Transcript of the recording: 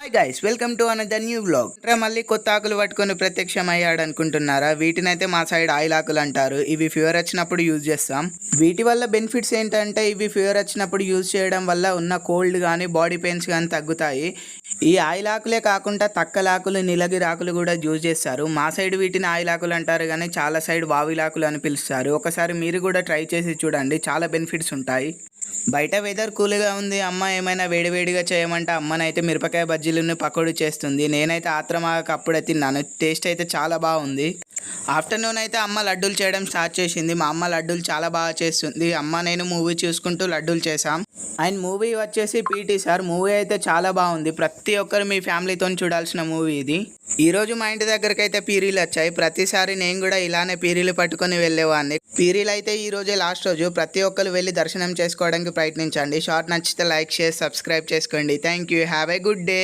Hi guys, welcome to another new vlog. మళ్ళీ కొత్త ఆకులు పట్టుకొని ప్రత్యక్షం అయ్యాడు అనుకుంటున్నారా? వీటినైతే మా సైడ్ ఆయిల్ ఆకులు అంటారు. ఇవి ఫీవర్ వచ్చినప్పుడు యూజ్ చేస్తాం. వీటి వల్ల బెనిఫిట్స్ ఏంటంటే ఇవి ఫీవర్ వచ్చినప్పుడు యూజ్ చేయడం వల్ల ఉన్న కోల్డ్ కానీ బాడీ పెయిన్స్ కానీ తగ్గుతాయి. ఈ ఆయిల్ ఆకులే కాకుండా తక్కలాకులు, నీలగిరాకులు కూడా యూజ్ చేస్తారు. మా సైడ్ వీటిని ఆయిల్ ఆకులు అంటారు కానీ చాలా సైడ్ వావిలాకులు అని పిలుస్తారు. ఒకసారి మీరు కూడా ట్రై చేసి చూడండి, చాలా బెనిఫిట్స్ ఉంటాయి. బయట వెదర్ కూల్గా ఉంది. అమ్మ ఏమైనా వేడివేడిగా చేయమంటే అమ్మనైతే మిరపకాయ బజ్జీలను పకోడీ చేస్తుంది. నేనైతే ఆత్రమాగక అప్పుడే తిన్నాను. టేస్ట్ అయితే చాలా బాగుంది. ఆఫ్టర్నూన్ అయితే అమ్మ లడ్డూలు చేయడం స్టార్ట్ చేసింది. మా అమ్మ లడ్డూలు చాలా బాగా చేస్తుంది. అమ్మ నేను మూవీ చూసుకుంటూ లడ్డూలు చేసాం. అండ్ మూవీ వచ్చేసి పీటీ సార్. మూవీ అయితే చాలా బాగుంది. ప్రతి ఒక్కరు మీ ఫ్యామిలీతో చూడాల్సిన మూవీ ఇది. ఈరోజు మా ఇంటి దగ్గరకు అయితే పీరీలు వచ్చాయి. ప్రతిసారి నేను కూడా ఇలానే పీరీలు పట్టుకొని వెళ్ళేవాడిని. పీరీలు అయితే ఈ రోజే లాస్ట్ రోజు. ప్రతి ఒక్కరు వెళ్ళి దర్శనం చేసుకోవడానికి ప్రయత్నించండి. షార్ట్ నచ్చితే లైక్, షేర్, సబ్స్క్రైబ్ చేసుకోండి. Thank you. Have a good day.